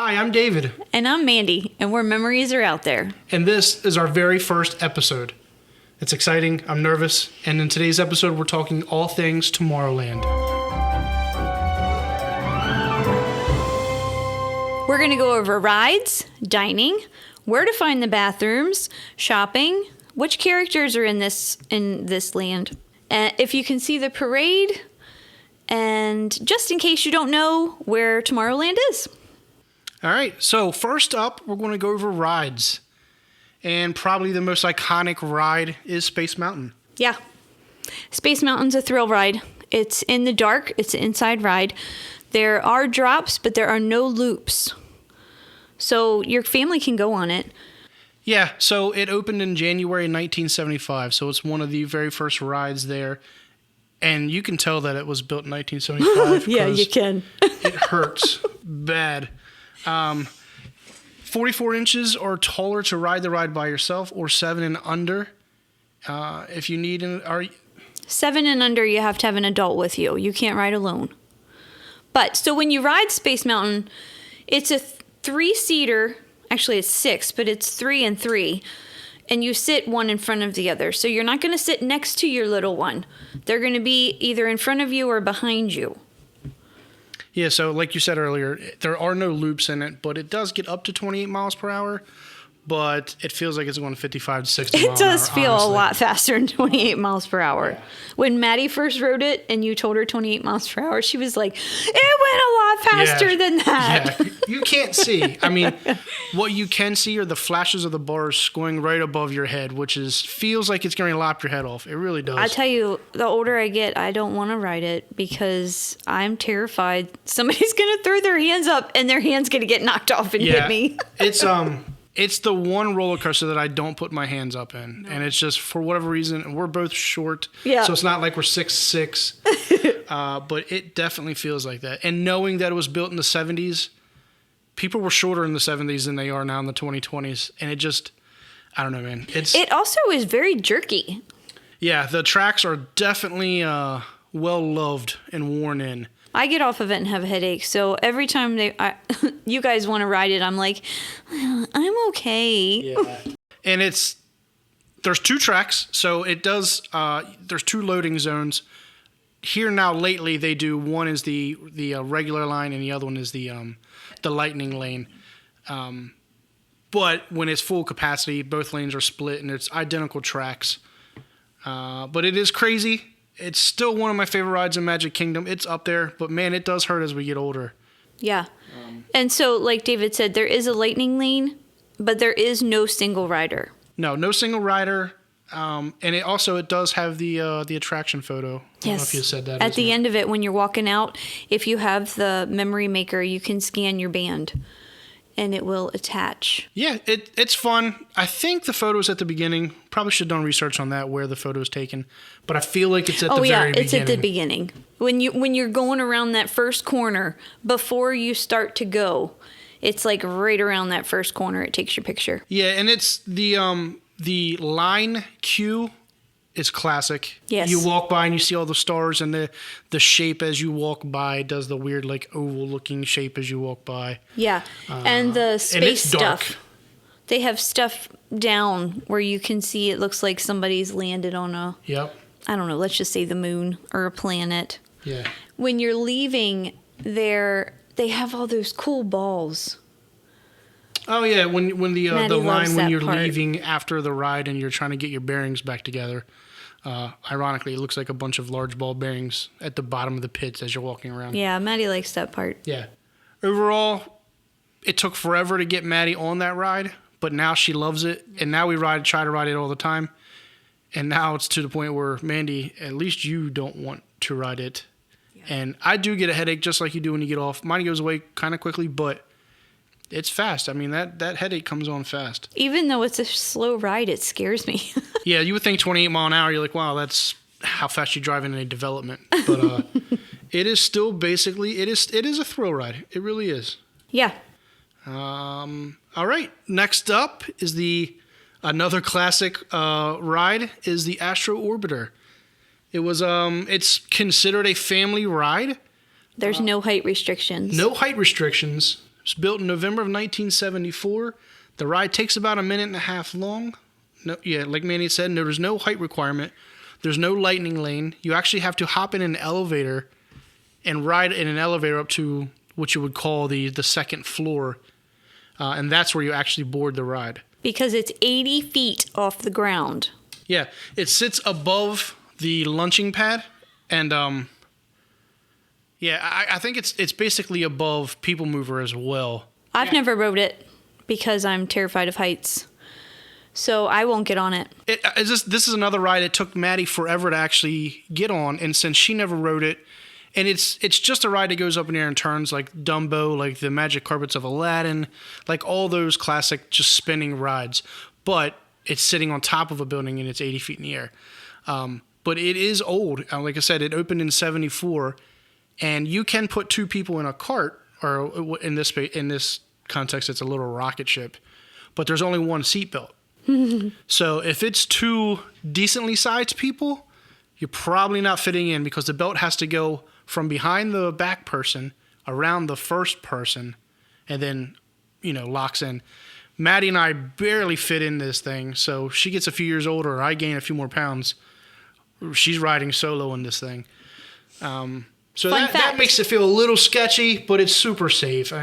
Hi, I'm David. And I'm Mandy, and we're Memories Are Out There. And this is our very first episode. It's exciting, I'm nervous, and in today's episode we're talking all things Tomorrowland. We're going to go over rides, dining, where to find the bathrooms, shopping, which characters are in this land, if you can see the parade, and just in case you don't know where Tomorrowland is. All right, so first up, we're going to go over rides. And probably the most iconic ride is Space Mountain. Yeah. Space Mountain's a thrill ride. It's in the dark. It's an inside ride. There are drops, but there are no loops. So your family can go on it. Yeah, so it opened in January 1975, so it's one of the very first rides there. And you can tell that it was built in 1975. Yeah, you can. It hurts bad. 44 inches or taller to ride the ride by yourself, or 7 and under. If you need 7 and under, you have to have an adult with you. You can't ride alone. But so when you ride Space Mountain, it's a 3-seater. Actually, it's 6, but it's 3 and 3. And you sit one in front of the other. So you're not going to sit next to your little one. They're going to be either in front of you or behind you. Yeah, so like you said earlier, there are no loops in it, but it does get up to 28 miles per hour, but it feels like it's going 55 to 60 miles per hour. It does feel honestly. a lot faster than 28 miles per hour. Yeah. When Maddie first rode it and you told her 28 miles per hour, she was like, it went a lot faster than that. Yeah, you can't see. I mean, what you can see are the flashes of the bars going right above your head, which feels like it's going to lop your head off. It really does. I tell you, the older I get, I don't want to ride it because I'm terrified somebody's going to throw their hands up and their hand's going to get knocked off and hit me. It's the one roller coaster that I don't put my hands up in. No. And it's just, for whatever reason, we're both short. Yeah. So it's not like we're 6'6". But it definitely feels like that. And knowing that it was built in the 70s, people were shorter in the 70s than they are now in the 2020s. And it just, I don't know, man. It also is very jerky. Yeah, the tracks are definitely well-loved and worn in. I get off of it and have a headache, so every time you guys want to ride it, I'm like, I'm okay. Yeah. And there's 2 tracks, so it does, there's 2 loading zones. Here now lately they do, one is the regular line and the other one is the lightning lane. But when it's full capacity, both lanes are split and it's identical tracks. But it is crazy. It's still one of my favorite rides in Magic Kingdom. It's up there, but man, it does hurt as we get older. Yeah. And so, like David said, there is a lightning lane, but there is no single rider. No single rider. And it does have the attraction photo. Yes. I don't know if you said that. At the end of it, when you're walking out, if you have the memory maker, you can scan your band. And it will attach. Yeah, it's fun. I think the photo's at the beginning. Probably should have done research on that, where the photo's taken. But I feel like it's at the very beginning. Oh, yeah, it's at the beginning. When you're going around that first corner, before you start to go, it's like right around that first corner, it takes your picture. Yeah, and it's the line queue is classic. Yes. You walk by and you see all the stars, and the shape as you walk by does the weird, like, oval-looking shape as you walk by. Yeah, and the space and it's stuff. They have stuff down where you can see it looks like somebody's landed on I don't know, let's just say the moon or a planet. Yeah. When you're leaving there, they have all those cool balls. Oh, yeah, when the line when you're part. leaving after the ride and you're trying to get your bearings back together. Ironically, it looks like a bunch of large ball bearings at the bottom of the pits as you're walking around. Yeah, Maddie likes that part. Yeah. Overall, it took forever to get Maddie on that ride, but now she loves it, and now we try to ride it all the time. And now it's to the point where, Mandy, at least you don't want to ride it. Yeah. And I do get a headache just like you do when you get off. Mine goes away kind of quickly, but it's fast. I mean, that headache comes on fast. Even though it's a slow ride, it scares me. Yeah, you would think 28 mile an hour, you're like, wow, that's how fast you drive in a development. But it is still basically, it is a thrill ride. It really is. Yeah. All right. Next up is another classic ride is the Astro Orbiter. It's considered a family ride. There's no height restrictions. No height restrictions. It's built in November of 1974. The ride takes about a minute and a half long. No, yeah, like Manny said, there's no height requirement. There's no lightning lane. You actually have to hop in an elevator and ride in an elevator up to what you would call the second floor. And that's where you actually board the ride. Because it's 80 feet off the ground. Yeah, it sits above the launching pad. And I think it's basically above People Mover as well. I've never rode it because I'm terrified of heights. So I won't get on it. This is another ride it took Maddie forever to actually get on, and since she never rode it, and it's just a ride that goes up in the air and turns like Dumbo, like the Magic Carpets of Aladdin, like all those classic just spinning rides. But it's sitting on top of a building and it's 80 feet in the air. But it is old. Like I said, it opened in 74, and you can put two people in a cart, or in this context, it's a little rocket ship, but there's only one seatbelt. So if it's two decently sized people, you're probably not fitting in because the belt has to go from behind the back person around the first person and then, locks in. Maddie and I barely fit in this thing. So she gets a few years older. I gain a few more pounds. She's riding solo in this thing. So that makes it feel a little sketchy, but it's super safe.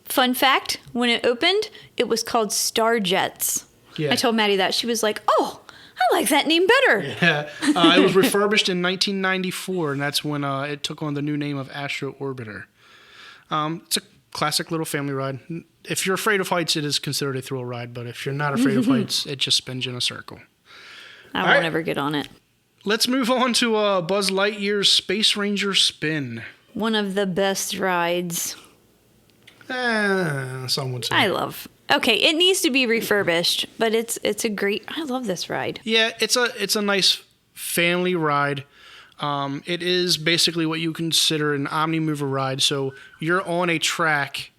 Fun fact, when it opened, it was called Star Jets. Yeah. I told Maddie that. She was like, oh, I like that name better. Yeah. It was refurbished in 1994, and that's when it took on the new name of Astro Orbiter. It's a classic little family ride. If you're afraid of heights, it is considered a thrill ride, but if you're not afraid of heights, it just spins you in a circle. I won't ever get on it. Let's move on to Buzz Lightyear's Space Ranger Spin. One of the best rides. Some would say. Okay, it needs to be refurbished, but it's a great. I love this ride. Yeah, it's a nice family ride. It is basically what you consider an omni-mover ride. So you're on a track,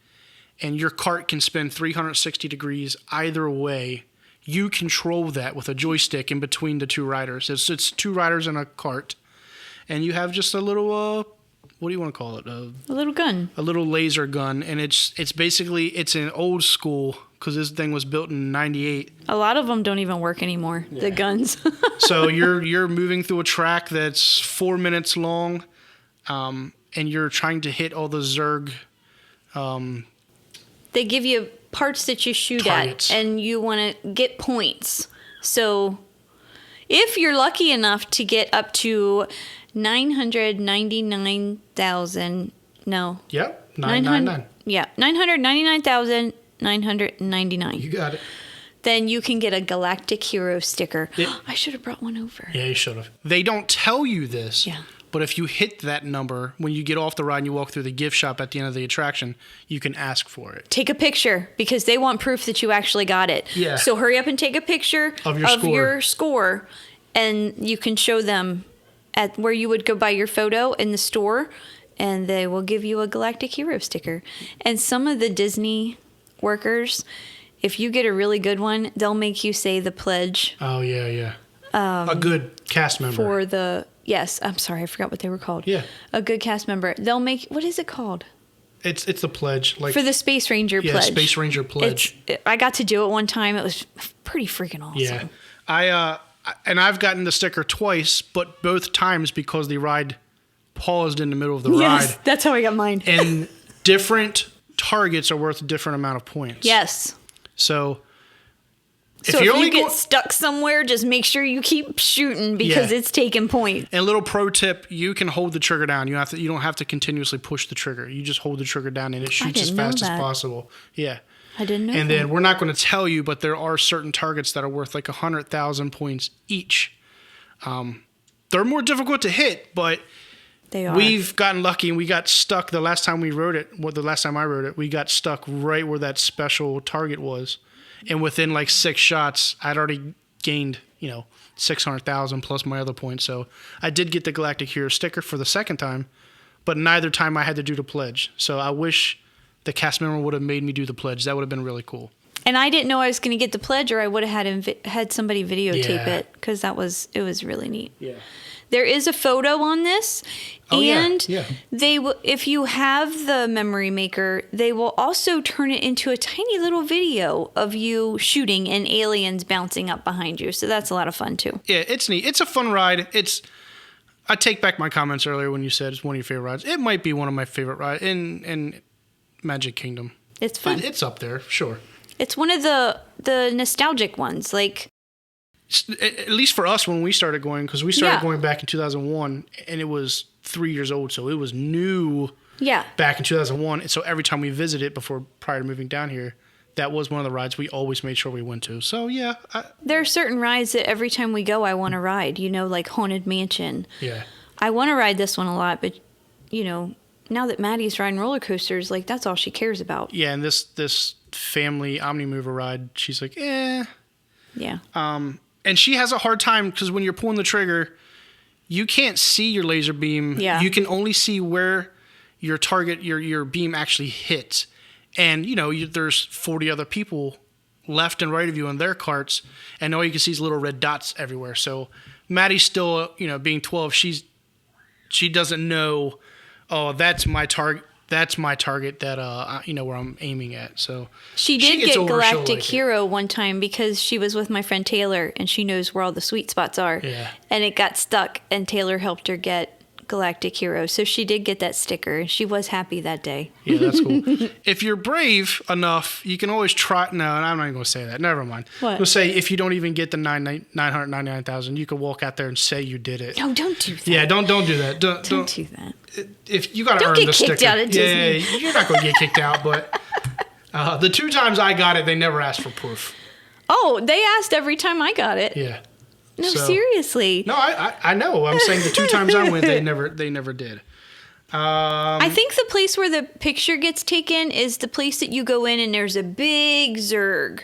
and your cart can spin 360 degrees either way. You control that with a joystick in between the two riders. It's two riders in a cart, and you have just a little. What do you want to call it? A little gun. A little laser gun, and it's basically an old school because this thing was built in '98. A lot of them don't even work anymore. Yeah. The guns. So you're moving through a track that's 4 minutes long, and you're trying to hit all the Zerg. They give you parts that you shoot targets. At, and you want to get points. So if you're lucky enough to get up to 999,000. No. Yep. 999. Yeah. 999,999. You got it. Then you can get a Galactic Hero sticker. I should have brought one over. Yeah, you should have. They don't tell you this. Yeah. But if you hit that number, when you get off the ride and you walk through the gift shop at the end of the attraction, you can ask for it. Take a picture because they want proof that you actually got it. Yeah. So hurry up and take a picture of your score, and you can show them at where you would go buy your photo in the store, and they will give you a Galactic Hero sticker. And some of the Disney workers, if you get a really good one, they'll make you say the pledge. Oh, yeah. A good cast member. Yes, I'm sorry, I forgot what they were called. Yeah. A good cast member. They'll make, what is it called? It's the pledge. For the Space Ranger pledge. Yeah, Space Ranger pledge. I got to do it one time. It was pretty freaking awesome. Yeah. I've gotten the sticker twice, but both times because the ride paused in the middle of the ride. Yes, that's how I got mine. And different targets are worth a different amount of points. Yes. So if you get stuck somewhere, just make sure you keep shooting because it's taking points. And a little pro tip, you can hold the trigger down. You don't have to continuously push the trigger. You just hold the trigger down and it shoots as fast as possible. Yeah. I didn't know. And then we're not going to tell you, but there are certain targets that are worth like 100,000 points each. They're more difficult to hit, but they are. We've gotten lucky and we got stuck the last time we rode it. Well, the last time I rode it, we got stuck right where that special target was. And within like 6 shots, I'd already gained, 600,000 plus my other points. So I did get the Galactic Hero sticker for the second time, but neither time I had to do the pledge. So I wish the cast member would have made me do the pledge. That would have been really cool. And I didn't know I was going to get the pledge, or I would have had somebody videotape it because it was really neat. Yeah. There is a photo on this, and yeah. if you have the memory maker, they will also turn it into a tiny little video of you shooting and aliens bouncing up behind you. So that's a lot of fun too. Yeah, it's neat. It's a fun ride. I take back my comments earlier when you said it's one of your favorite rides. It might be one of my favorite rides in Magic Kingdom. It's fun. But it's up there, sure. It's one of the nostalgic ones, like. At least for us when we started going, because we started going back in 2001, and it was 3 years old, so it was new back in 2001. And so every time we visited prior to moving down here, that was one of the rides we always made sure we went to. So, yeah. There are certain rides that every time we go, I want to ride, like Haunted Mansion. Yeah. I want to ride this one a lot, but, now that Maddie's riding roller coasters, like, that's all she cares about. Yeah, and this family Omnimover ride, she's like, eh. Yeah. And she has a hard time because when you're pulling the trigger, you can't see your laser beam. Yeah. You can only see where your target, your beam actually hits. And, there's 40 other people left and right of you in their carts, and all you can see is little red dots everywhere. So Maddie's still, being 12, she doesn't know, oh, that's my target. That's my target that, where I'm aiming at. So she did get Galactic Hero one time because she was with my friend Taylor, and she knows where all the sweet spots are. Yeah. And it got stuck, and Taylor helped her get Galactic Hero. So she did get that sticker. She was happy that day. Yeah, that's cool. If you're brave enough, you can always try. No, I'm not even going to say that. Never mind. What? We'll say if you don't even get the 999,000, you could walk out there and say you did it. No, don't do that. Yeah, don't do that. Don't do that. If you got to earn the sticker. Don't get kicked out of Disney. Yeah, you're not going to get kicked out. But the 2 times I got it, they never asked for proof. Oh, they asked every time I got it. Yeah. No, seriously. No, I know. I'm saying the 2 times I went, they never did. I think the place where the picture gets taken is the place that you go in and there's a big Zerg.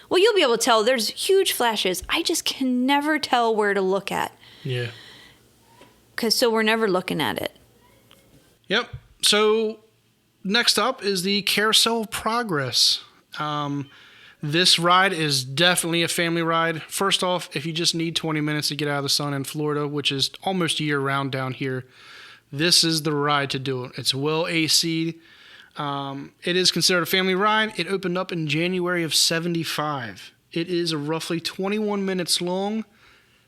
Well, you'll be able to tell. There's huge flashes. I just can never tell where to look at. Yeah. So we're never looking at it. Yep. So next up is the Carousel of Progress. This ride is definitely a family ride. First off, if you just need 20 minutes to get out of the sun in Florida, which is almost year-round down here, this is the ride to do it. It's well AC'd. It is considered a family ride. It opened up in January of 1975. It is roughly 21 minutes long.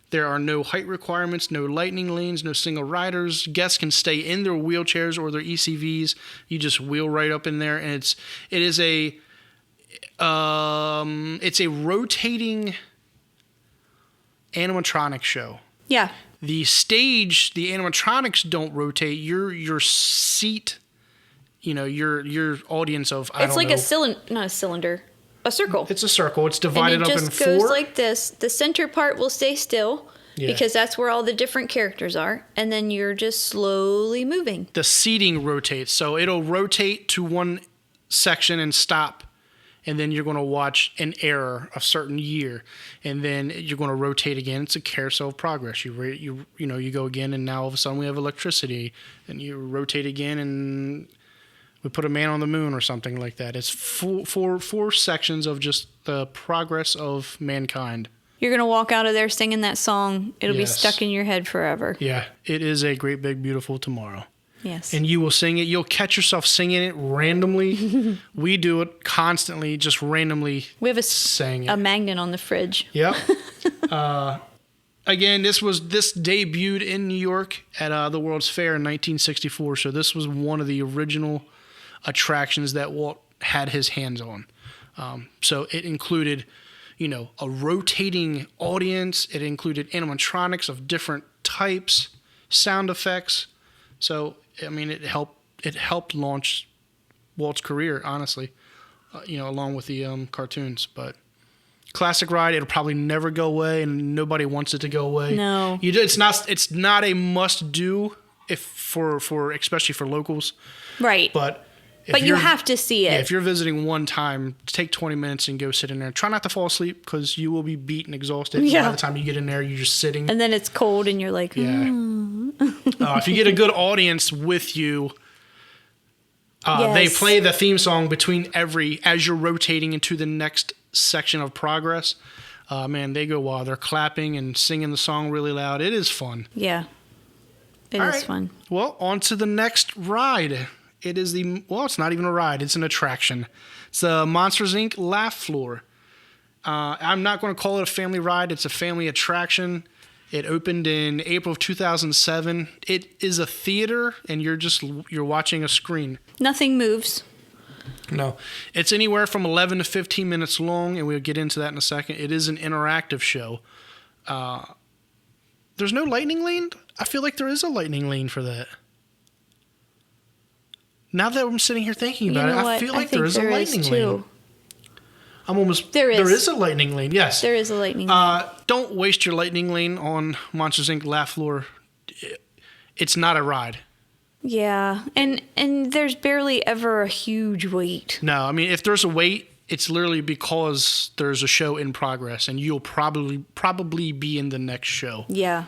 There are no height requirements, no lightning lanes, no single riders. Guests can stay in their wheelchairs or their ECVs. You just wheel right up in there, and it's a rotating animatronic show. Yeah. The stage, the animatronics don't rotate. Your seat, your audience of It's like not a cylinder, a circle. It's a circle. It's divided up in 4. And it just goes like this. The center part will stay still because that's where all the different characters are, and then you're just slowly moving. The seating rotates, so it'll rotate to one section and stop. And then you're going to watch an era, a certain year, and then you're going to rotate again. It's a carousel of progress. You go again, and now all of a sudden we have electricity, and you rotate again, and we put a man on the moon or something like that. It's four sections of just the progress of mankind. You're going to walk out of there singing that song. It'll be stuck in your head forever. Yeah, it is a great, big, beautiful tomorrow. Yes. And you will sing it. You'll catch yourself singing it randomly. We do it constantly, just randomly. We have a magnet on the fridge. Yep. Again, this debuted in New York at the World's Fair in 1964. So this was one of the original attractions that Walt had his hands on. So it included, a rotating audience. It included animatronics of different types, sound effects. So, it helped launch Walt's career, honestly, along with the cartoons. But classic ride, it'll probably never go away, and nobody wants it to go away. No, it's not a must do especially for locals, right? But you have to see it. Yeah, if you're visiting one time, take 20 minutes and go sit in there. Try not to fall asleep because you will be beat and exhausted. Yeah. By the time you get in there, you're just sitting. And then it's cold and you're like, If you get a good audience with you, they play the theme song between as you're rotating into the next section of progress. They go wild. They're clapping and singing the song really loud. It is fun. Yeah. It is fun. Well, on to the next ride. It is it's not even a ride. It's an attraction. It's the Monsters, Inc. Laugh Floor. I'm not going to call it a family ride. It's a family attraction. It opened in April of 2007. It is a theater, and you're watching a screen. Nothing moves. No. It's anywhere from 11 to 15 minutes long, and we'll get into that in a second. It is an interactive show. There's no lightning lane? I feel like there is a lightning lane for that. Now that I'm sitting here thinking about it, I feel like there is a lightning lane. There is a lightning lane, yes. There is a lightning lane. Don't waste your lightning lane on Monsters, Inc. Laugh Floor. It's not a ride. Yeah, and there's barely ever a huge wait. No, I mean, if there's a wait, it's literally because there's a show in progress, and you'll probably be in the next show. Yeah.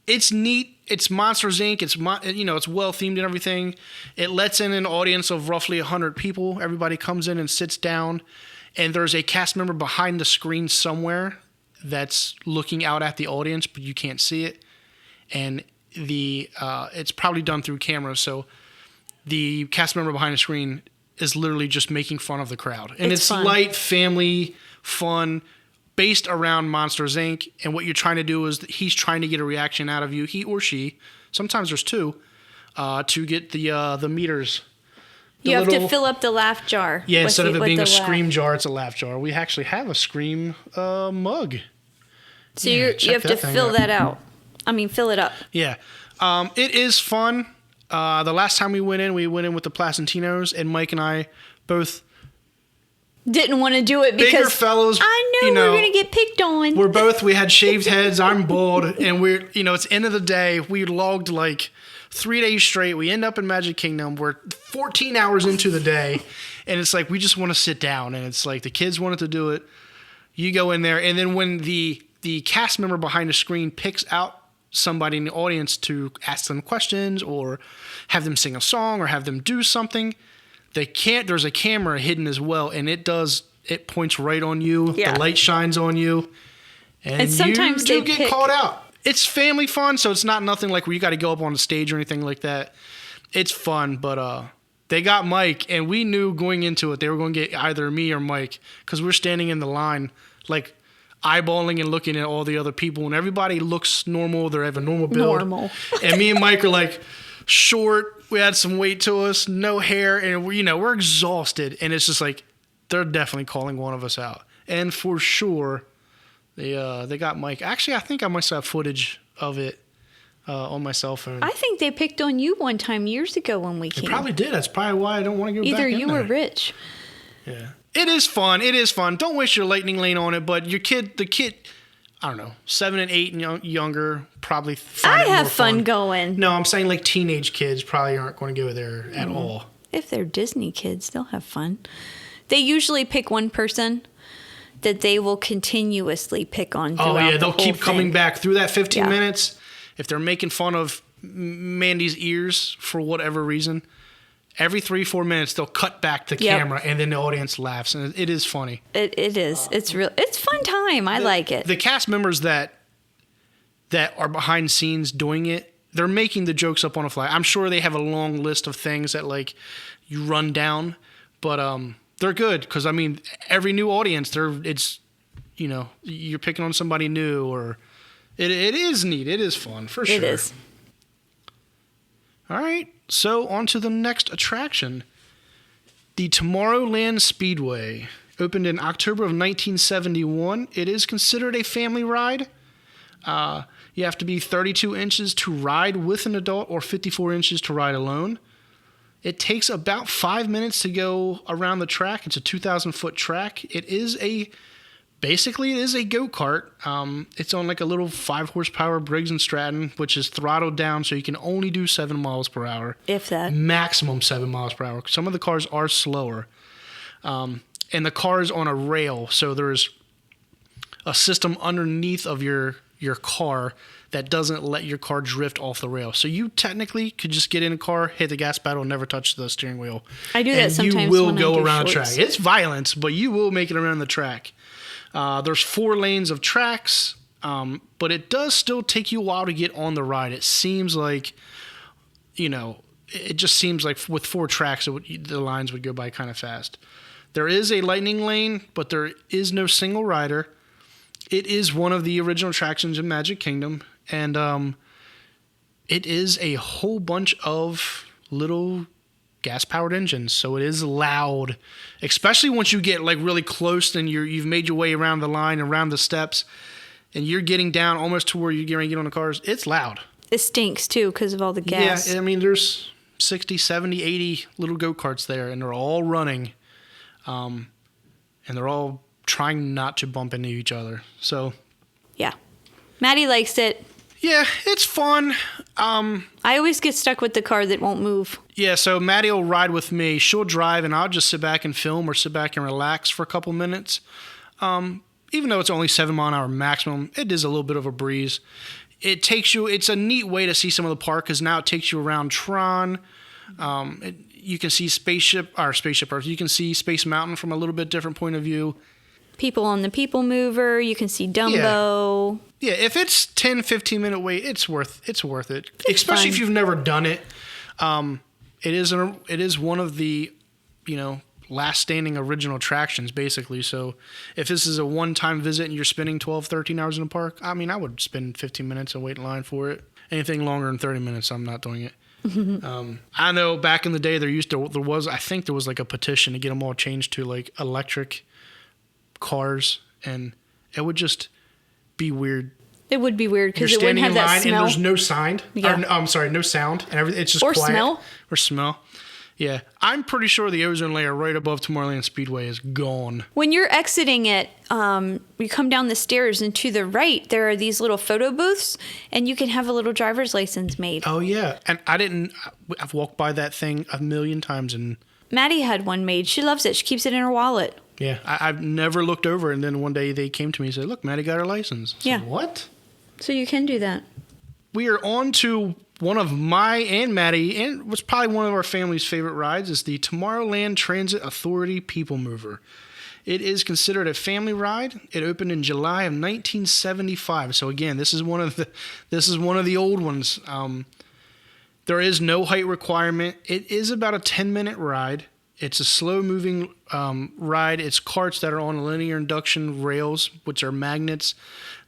It's neat. It's Monsters, Inc. It's well themed and everything. It lets in an audience of roughly 100 people. Everybody comes in and sits down, and there's a cast member behind the screen somewhere that's looking out at the audience, but you can't see it. And it's probably done through camera, so the cast member behind the screen is literally just making fun of the crowd. And it's light, family, fun, based around Monsters, Inc. And what you're trying to do is he's trying to get a reaction out of you, he or she. Sometimes there's two, to get the meters. You have to fill up the laugh jar. Yeah, instead of it being a Scream jar, it's a laugh jar. We actually have a Scream mug. So you have to fill that out. Fill it up. Yeah. It is fun. The last time we went in with the Placentinos, and Mike and I both didn't want to do it because bigger fellows. I know we're going to get picked on. We had shaved heads. I'm bald, and it's end of the day. We logged like 3 days straight. We end up in Magic Kingdom. We're 14 hours into the day, and it's like we just want to sit down. And it's like the kids wanted to do it. You go in there, and then when the cast member behind the screen picks out somebody in the audience to ask them questions or have them sing a song or have them do something, there's a camera hidden as well, and it points right on you. Yeah. The light shines on you, and sometimes you do get called out. It's family fun, so it's not nothing like where you got to go up on the stage or anything like that. It's fun, but they got Mike, and we knew going into it they were going to get either me or Mike because we're standing in the line like eyeballing and looking at all the other people, and everybody looks normal. They have a normal build. And me and Mike are like short. We had some weight to us, no hair, and we're exhausted. And it's just like they're definitely calling one of us out. And for sure, they got Mike. Actually, I think I must have footage of it on my cell phone. I think they picked on you one time years ago when we came. They probably did. That's probably why I don't want to go back in there. Either you or Rich. Yeah. It is fun. Don't waste your lightning lane on it, but the kid, I don't know, 7 and 8 and younger, probably find it more fun going. No, I'm saying like teenage kids probably aren't going to go there at all. If they're Disney kids, they'll have fun. They usually pick one person that they will continuously pick on throughout the whole they'll keep thing. Coming back through that 15 minutes. If they're making fun of Mandy's ears for whatever reason, every 3-4 minutes they'll cut back the camera and then the audience laughs, and it is funny. It is. It's fun time. I like it. The cast members that are behind scenes doing it, they're making the jokes up on the fly. I'm sure they have a long list of things that like you run down, but they're good because every new audience you're picking on somebody new, or it is neat. It is fun for sure. It is. All right. So, on to the next attraction. The Tomorrowland Speedway opened in October of 1971. It is considered a family ride. You have to be 32 inches to ride with an adult or 54 inches to ride alone. It takes about 5 minutes to go around the track. It's a 2,000-foot track. It is a go-kart. It's on like a little 5-horsepower Briggs & Stratton, which is throttled down so you can only do 7 miles per hour. If that. Maximum 7 miles per hour. Some of the cars are slower. And the car is on a rail, so there's a system underneath of your car that doesn't let your car drift off the rail. So you technically could just get in a car, hit the gas pedal, and never touch the steering wheel. I do that sometimes. You will when go I do around shorts. the track. It's violence, but you will make it around the track. There's 4 lanes of tracks. But it does still take you a while to get on the ride. It seems like, it just seems like with 4 tracks, the lines would go by kind of fast. There is a lightning lane, but there is no single rider. It is one of the original attractions in Magic Kingdom, and it is a whole bunch of little gas-powered engines, so it is loud, especially once you get like really close and you've made your way around the line, around the steps, and you're getting down almost to where you're going to get on the cars. It's loud. It stinks too because of all the gas. Yeah, I mean, there's 60, 70, 80 little go-karts there, and they're all running, and they're all trying not to bump into each other. So, yeah, Maddie likes it. Yeah, it's fun. I always get stuck with the car that won't move. Yeah, so Maddie will ride with me. She'll drive, and I'll just sit back and film or sit back and relax for a couple minutes. Even though it's only 7 mile an hour maximum, it is a little bit of a breeze. It takes you. It's a neat way to see some of the park because now it takes you around Tron. You can see Spaceship Earth. You can see Space Mountain from a little bit different point of view. People on the People Mover. You can see Dumbo. Yeah, if it's 10, 15-minute wait, it's worth it. Especially if you've never done it. It is one of the, last standing original attractions, basically. So if this is a one-time visit and you're spending 12, 13 hours in the park, I mean, I would spend 15 minutes and wait in line for it. Anything longer than 30 minutes, I'm not doing it. I know back in the day there was like a petition to get them all changed to like electric cars, and it would just be weird. It would be weird because it wouldn't have that smell. And there's no sound. Yeah. No sound, and everything. It's just or quiet. Smell. Or smell. Yeah, I'm pretty sure the ozone layer right above Tomorrowland Speedway is gone. When you're exiting it, you come down the stairs, and to the right there are these little photo booths, and you can have a little driver's license made. Oh yeah, and I've walked by that thing a million times, and Maddie had one made. She loves it. She keeps it in her wallet. Yeah, I've never looked over, and then one day they came to me and said, "Look, Maddie got her license." I said, what? So you can do that. We are on to one of my and Maddie, and what's probably one of our family's favorite rides, is the Tomorrowland Transit Authority People Mover. It is considered a family ride. It opened in July of 1975. So again, this is one of the old ones. There is no height requirement. It is about a 10-minute ride. It's a slow-moving ride. It's carts that are on linear induction rails, which are magnets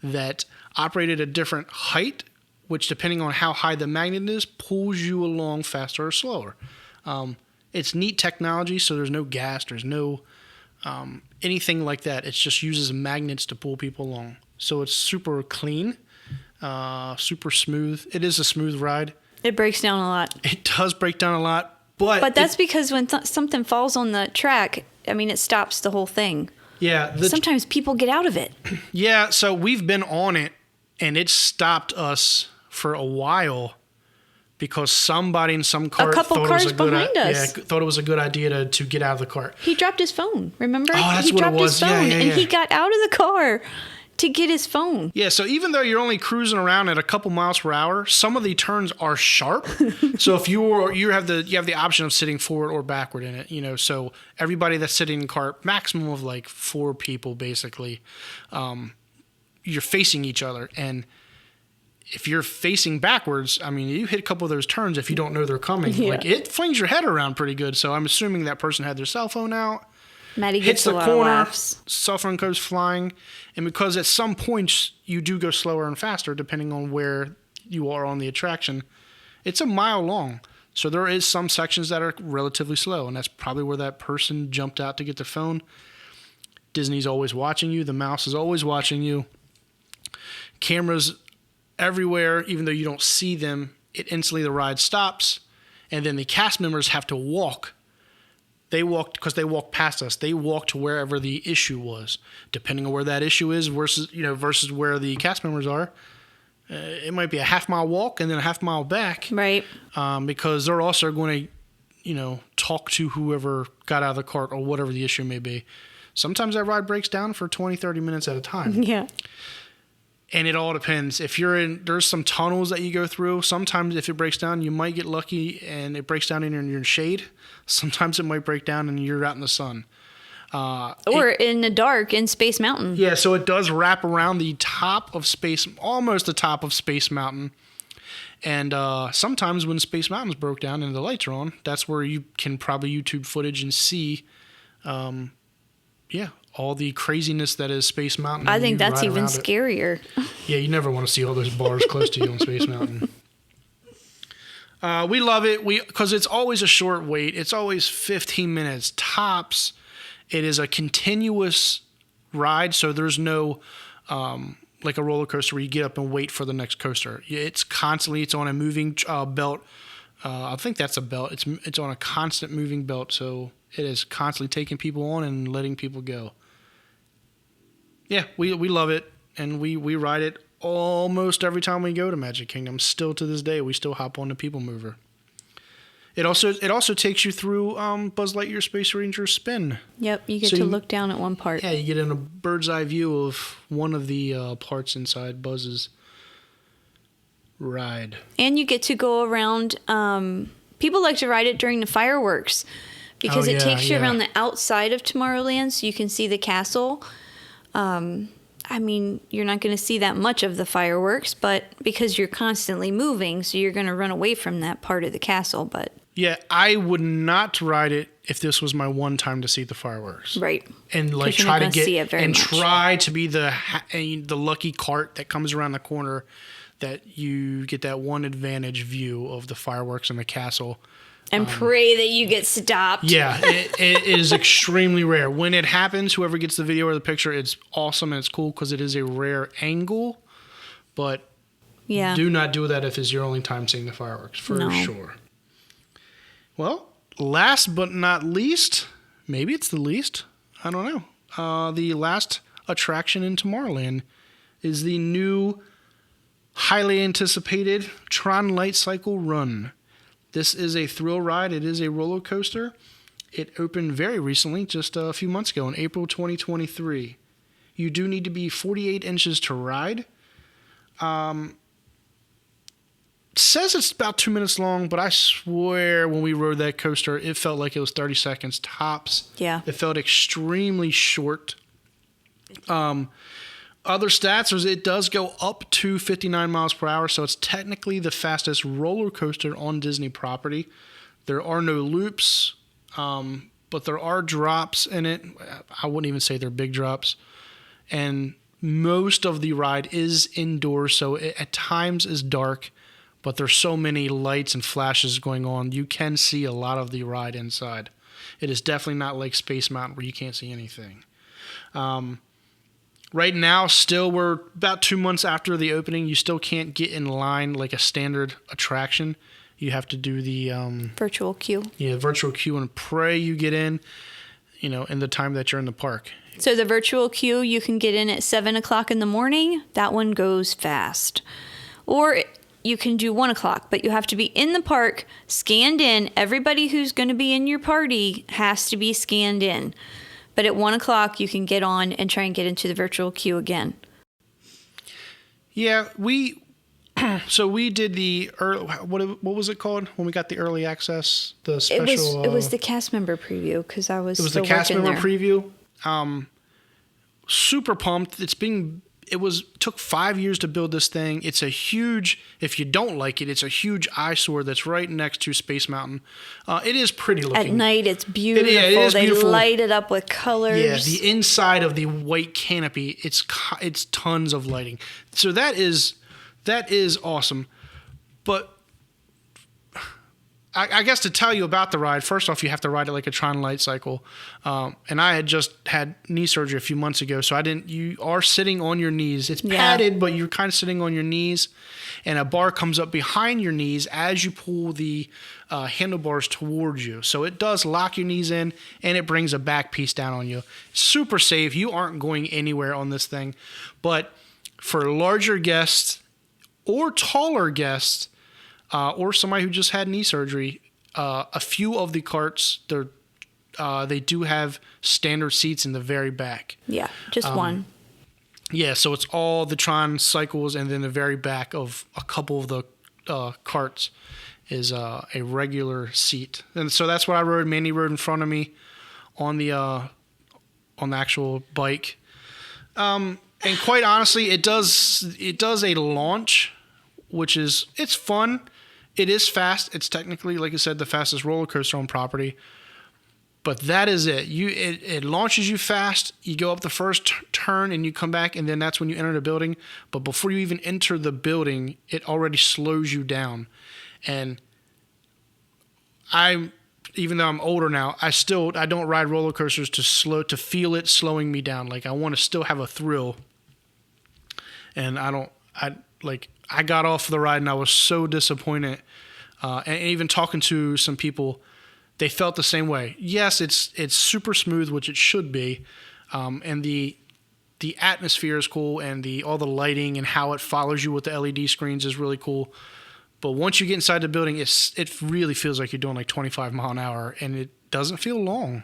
that operate at a different height, which, depending on how high the magnet is, pulls you along faster or slower. It's neat technology, so there's no gas, there's no anything like that. It just uses magnets to pull people along. So it's super clean, super smooth. It is a smooth ride. It breaks down a lot. It does break down a lot, but that's because when something falls on the track, I mean, it stops the whole thing. Yeah. Sometimes people get out of it. Yeah, so we've been on it, and it stopped us for a while because somebody in some cart thought it was a good idea to get out of the cart. He dropped his phone, remember? Oh, that's he what dropped it was. His phone, yeah. And he got out of the car to get his phone. Yeah, so even though you're only cruising around at a couple miles per hour, some of the turns are sharp. So if you have the option of sitting forward or backward in it, so everybody that's sitting in the cart, maximum of like 4 people basically, you're facing each other, and if you're facing backwards, I mean, you hit a couple of those turns if you don't know they're coming. Yeah. Like, it flings your head around pretty good. So I'm assuming that person had their cell phone out. Maddie hits the corner, cell phone goes flying. And because at some points you do go slower and faster depending on where you are on the attraction, it's a mile long. So there is some sections that are relatively slow, and that's probably where that person jumped out to get the phone. Disney's always watching you. The mouse is always watching you. Cameras everywhere, even though you don't see them. Instantly the ride stops, and then the cast members have to walk. They walk past us. They walk to wherever the issue was, depending on where that issue is versus where the cast members are. It might be a half-mile walk and then a half-mile back, right? Because they're also going to talk to whoever got out of the cart or whatever the issue may be. Sometimes that ride breaks down for 20, 30 minutes at a time. Yeah. And it all depends. If there's some tunnels that you go through. Sometimes if it breaks down, you might get lucky and it breaks down and you're in shade. Sometimes it might break down and you're out in the sun. Or in the dark in Space Mountain. Yeah, so it does wrap around the top of almost the top of Space Mountain. And sometimes when Space Mountain's broke down and the lights are on, that's where you can probably YouTube footage and see, all the craziness that is Space Mountain. I think that's even scarier. Yeah, you never want to see all those bars close to you on Space Mountain. We love it because it's always a short wait. It's always 15 minutes tops. It is a continuous ride, so there's no... like a roller coaster where you get up and wait for the next coaster. It's on a moving belt. I think that's a belt. It's on a constant moving belt, so it is constantly taking people on and letting people go. Yeah, we love it, and we ride it almost every time we go to Magic Kingdom. Still to this day, we still hop on the People Mover. It also takes you through Buzz Lightyear Space Ranger Spin. Yep, you get to look down at one part. Yeah, you get in a bird's eye view of one of the parts inside Buzz's ride. And you get to go around. People like to ride it during the fireworks because it takes you around the outside of Tomorrowland so you can see the castle. I mean, you're not going to see that much of the fireworks, but because you're constantly moving, so you're going to run away from that part of the castle, but... Yeah, I would not ride it if this was my one time to see the fireworks. Right. And like try to get and try to be the lucky cart that comes around the corner that you get that one advantage view of the fireworks in the castle. And pray that you get stopped. Yeah, it is extremely rare. When it happens, whoever gets the video or the picture, it's awesome and it's cool because it is a rare angle. But do not do that if it's your only time seeing the fireworks, for sure. Well, last but not least, maybe it's the least, I don't know. The last attraction in Tomorrowland is the new, highly anticipated Tron Lightcycle Run. This is a thrill ride. It is a roller coaster. It opened very recently, just a few months ago, in April 2023. You do need to be 48 inches to ride. Says it's about 2 minutes long, but I swear when we rode that coaster, it felt like it was 30 seconds tops. Yeah. It felt extremely short. Other stats is it does go up to 59 miles per hour, so it's technically the fastest roller coaster on Disney property. There are no loops, but there are drops in it. I wouldn't even say they're big drops. And most of the ride is indoors, so it at times is dark, but there's so many lights and flashes going on, you can see a lot of the ride inside. It is definitely not like Space Mountain where you can't see anything. Right now, still, we're about 2 months after the opening. You still can't get in line like a standard attraction. You have to do the... virtual queue. Yeah, virtual queue and pray you get in, in the time that you're in the park. So the virtual queue, you can get in at 7 o'clock in the morning. That one goes fast. Or you can do 1 o'clock, but you have to be in the park, scanned in. Everybody who's going to be in your party has to be scanned in. But at 1 o'clock, you can get on and try and get into the virtual queue again. Yeah, we did the early, what was it called when we got the early access? The special. It was the cast member preview because I was. It was the cast member preview. Super pumped. Took 5 years to build this thing. It's a huge, if you don't like it, it's a huge eyesore that's right next to Space Mountain. It is pretty looking. At night, it's beautiful. It is beautiful. They light it up with colors. Yeah, the inside of the white canopy, it's tons of lighting. So that is awesome. But I guess to tell you about the ride, first off, you have to ride it like a Tron Lightcycle. And I had just had knee surgery a few months ago, so you are sitting on your knees. It's padded, but you're kind of sitting on your knees, and a bar comes up behind your knees as you pull the handlebars towards you. So it does lock your knees in, and it brings a back piece down on you. Super safe. You aren't going anywhere on this thing. But for larger guests or taller guests, or somebody who just had knee surgery, a few of the carts, they do have standard seats in the very back. Yeah, just one. Yeah, so it's all the Tron cycles, and then the very back of a couple of the carts is a regular seat. And so that's what I rode. Minnie rode in front of me on the on the actual bike. And quite honestly, it does a launch, which is, it's fun. It is fast. It's technically, like I said, the fastest roller coaster on property. But that is it. It launches you fast. You go up the first turn and you come back, and then that's when you enter the building. But before you even enter the building, it already slows you down. And even though I'm older now, I don't ride roller coasters to feel it slowing me down. Like, I want to still have a thrill. And I got off the ride and I was so disappointed. And even talking to some people, they felt the same way. Yes, it's super smooth, which it should be, and the atmosphere is cool, and all the lighting and how it follows you with the LED screens is really cool. But once you get inside the building, it really feels like you're doing like 25 mile an hour, and it doesn't feel long.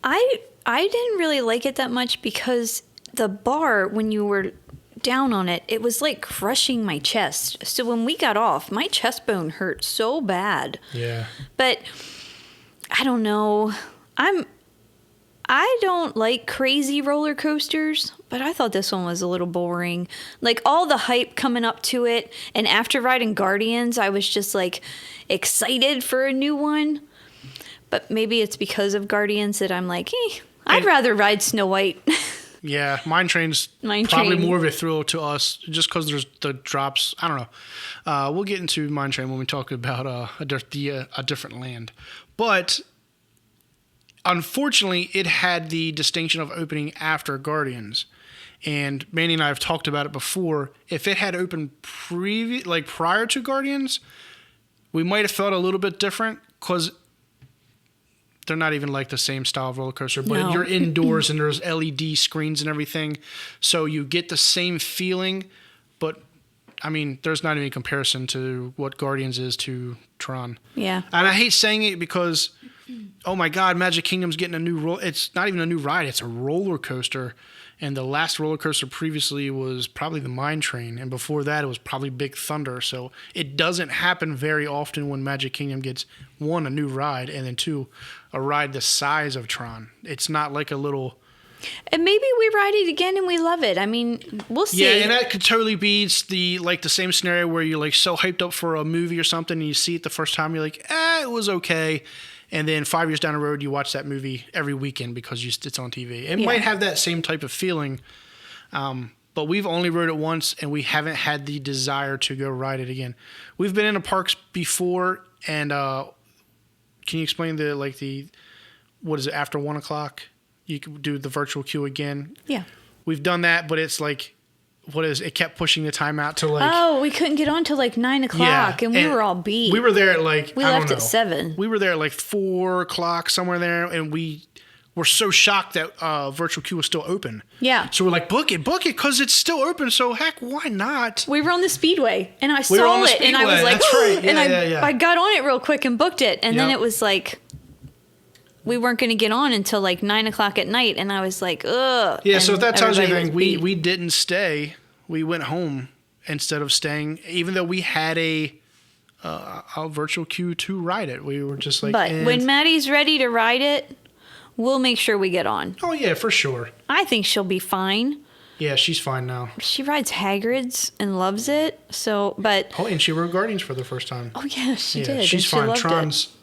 I didn't really like it that much because the bar, when you were down on it, it was like crushing my chest. So when we got off, my chest bone hurt so bad. Yeah. But I don't know. I don't like crazy roller coasters, but I thought this one was a little boring. Like, all the hype coming up to it, and after riding Guardians, I was just like excited for a new one. But maybe it's because of Guardians that I'm like, I'd rather ride Snow White. Yeah, Mine Train's probably more of a thrill to us just because there's the drops. I don't know. We'll get into Mine Train when we talk about a different land. But unfortunately, it had the distinction of opening after Guardians. And Manny and I have talked about it before. If it had opened prior to Guardians, we might have felt a little bit different because they're not even like the same style of roller coaster. But No. you're indoors and there's LED screens and everything. So you get the same feeling. But, I mean, there's not any comparison to what Guardians is to Tron. Yeah. And I hate saying it because, oh my God, Magic Kingdom's getting a new it's not even a new ride, it's a roller coaster. And the last roller coaster previously was probably the Mine Train. And before that, it was probably Big Thunder. So it doesn't happen very often when Magic Kingdom gets, one, a new ride, and then two, a ride the size of Tron. It's not like a little... And maybe we ride it again and we love it. I mean, we'll see. Yeah, and that could totally be the same scenario where you're like so hyped up for a movie or something, and you see it the first time, you're like, it was okay. And then 5 years down the road, you watch that movie every weekend because it's on TV. It might have that same type of feeling, but we've only rode it once, and we haven't had the desire to go ride it again. We've been in the parks before, and can you explain what is it, after 1 o'clock? You can do the virtual queue again. Yeah. We've done that, but it's like, it kept pushing the time out to we couldn't get on till 9 o'clock, and we were all beat. We were there at we left at 7. We were there at 4 o'clock, somewhere there, and we were so shocked that virtual queue was still open. Yeah. So we're like, book it, because it's still open, so heck, why not? We were on the Speedway, and I saw it, and I was like, that's right. Yeah, and I got on it real quick and booked it, and then it was like, we weren't going to get on until 9 o'clock at night, and I was like, ugh. Yeah, so if that tells you anything, beat. we didn't stay. We went home instead of staying, even though we had a virtual queue to ride it. We were just like... But when Maddie's ready to ride it, we'll make sure we get on. Oh, yeah, for sure. I think she'll be fine. Yeah, she's fine now. She rides Hagrid's and loves it, so, but... Oh, and she rode Guardians for the first time. Oh, yeah, she did. She's fine. Tron's...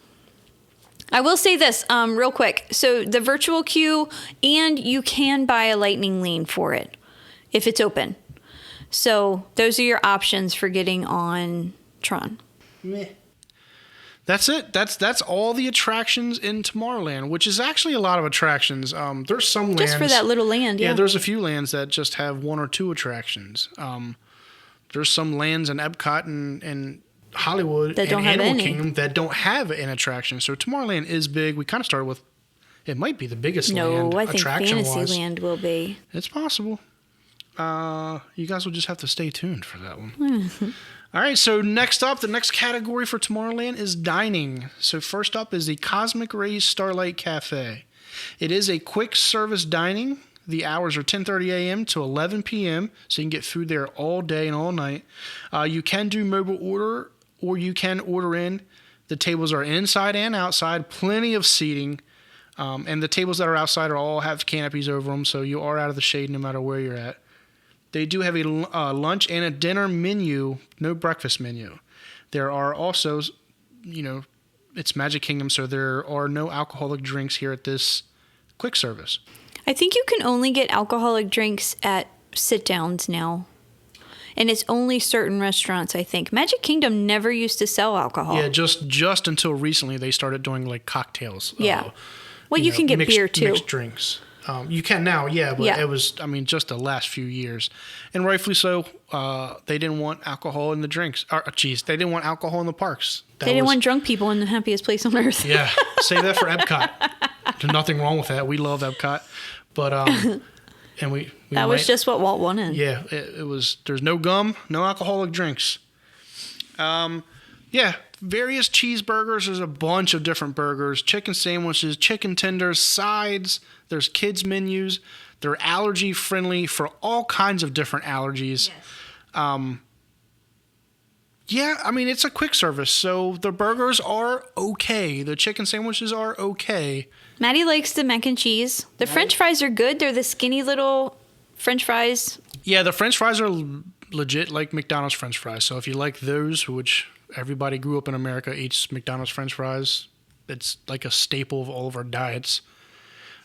I will say this real quick. So the virtual queue, and you can buy a lightning lane for it if it's open. So those are your options for getting on Tron. Meh. That's it. That's all the attractions in Tomorrowland, which is actually a lot of attractions. There's some lands... Just for that little land, yeah. Yeah, there's a few lands that just have 1 or 2 attractions. There's some lands in Epcot and Hollywood that and Animal Kingdom that don't have an attraction. So Tomorrowland is big. We kind of started with, it might be the biggest land No, I think attraction-wise. Fantasyland will be. It's possible. You guys will just have to stay tuned for that one. All right, so next up, the next category for Tomorrowland is dining. So first up is the Cosmic Rays Starlight Cafe. It is a quick service dining. The hours are 10:30 a.m. to 11 p.m., so you can get food there all day and all night. You can do mobile order, or you can order in. The tables are inside and outside, plenty of seating. And the tables that are outside all have canopies over them, so you are out of the shade no matter where you're at. They do have a lunch and a dinner menu, no breakfast menu. There are also, it's Magic Kingdom, so there are no alcoholic drinks here at this quick service. I think you can only get alcoholic drinks at sit-downs now. And it's only certain restaurants, I think. Magic Kingdom never used to sell alcohol. Yeah, just until recently they started doing like cocktails. Yeah. Well, you can get beer too. Mixed drinks. You can now, but it was, just the last few years. And rightfully so, they didn't want alcohol in the drinks. They didn't want alcohol in the parks. They didn't want drunk people in the happiest place on earth. Yeah, save that for Epcot. There's nothing wrong with that. We love Epcot. But, and we that was just what Walt wanted. Yeah, it was, there's no gum, no alcoholic drinks. Various cheeseburgers. There's a bunch of different burgers, chicken sandwiches, chicken tenders, sides. There's kids menus. They're allergy friendly for all kinds of different allergies. Yes. It's a quick service, so the burgers are okay. The chicken sandwiches are okay. Maddie likes the mac and cheese. The French fries are good. They're the skinny little French fries. Yeah, the French fries are legit like McDonald's French fries. So if you like those, which everybody grew up in America eats McDonald's French fries, it's like a staple of all of our diets.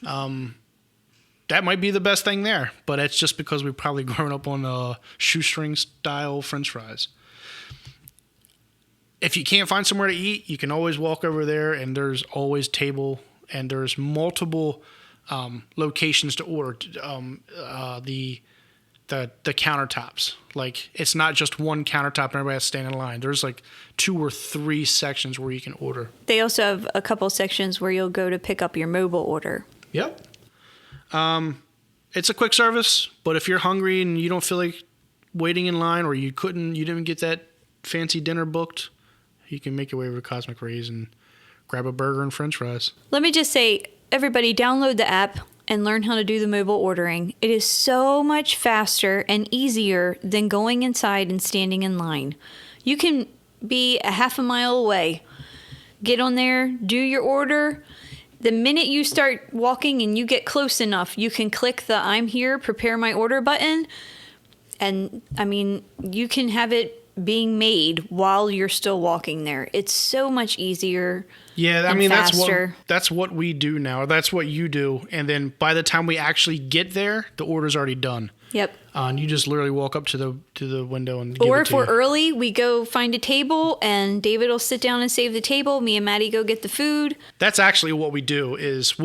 That might be the best thing there, but it's just because we've probably grown up on shoestring style French fries. If you can't find somewhere to eat, you can always walk over there, and there's always table, and there's multiple locations to order. The countertops, like it's not just one countertop and everybody has to stand in line. There's like 2 or 3 sections where you can order. They also have a couple sections where you'll go to pick up your mobile order. Yep. It's a quick service, but if you're hungry and you don't feel like waiting in line, or you didn't get that fancy dinner booked, you can make your way over to Cosmic Rays and grab a burger and French fries. Let me just say, everybody download the app and learn how to do the mobile ordering. It is so much faster and easier than going inside and standing in line. You can be a half a mile away. Get on there, do your order. The minute you start walking and you get close enough, you can click the I'm here, prepare my order button. And you can have it being made while you're still walking there. It's so much easier. Yeah, and faster. that's what we do now. That's what you do. And then by the time we actually get there, the order's already done. Yep. And you just literally walk up to the window and give Or it if to we're you. early, we go find a table and David will sit down and save the table. Me and Maddie go get the food. That's actually what we do is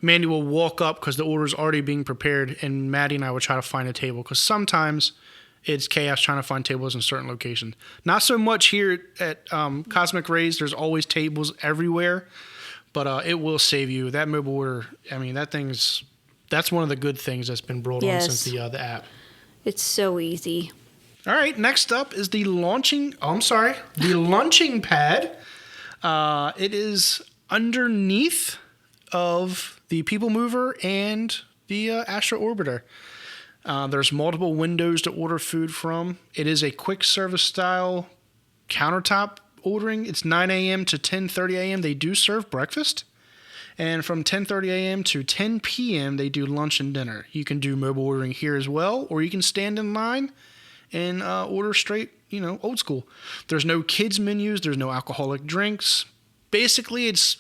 Mandy will walk up because the order's already being prepared, and Maddie and I will try to find a table because sometimes it's chaos trying to find tables in certain locations. Not so much here at Cosmic Rays. There's always tables everywhere, but it will save you. That mobile order, that's one of the good things that's been brought on since the app. It's so easy. All right, next up is the lunching pad. It is underneath of the People Mover and the Astro Orbiter. There's multiple windows to order food from. It is a quick service style countertop ordering. It's 9 a.m. to 10:30 a.m. They do serve breakfast. And from 10:30 a.m. to 10 p.m. they do lunch and dinner. You can do mobile ordering here as well, or you can stand in line and order straight, old school. There's no kids menus. There's no alcoholic drinks. Basically, it's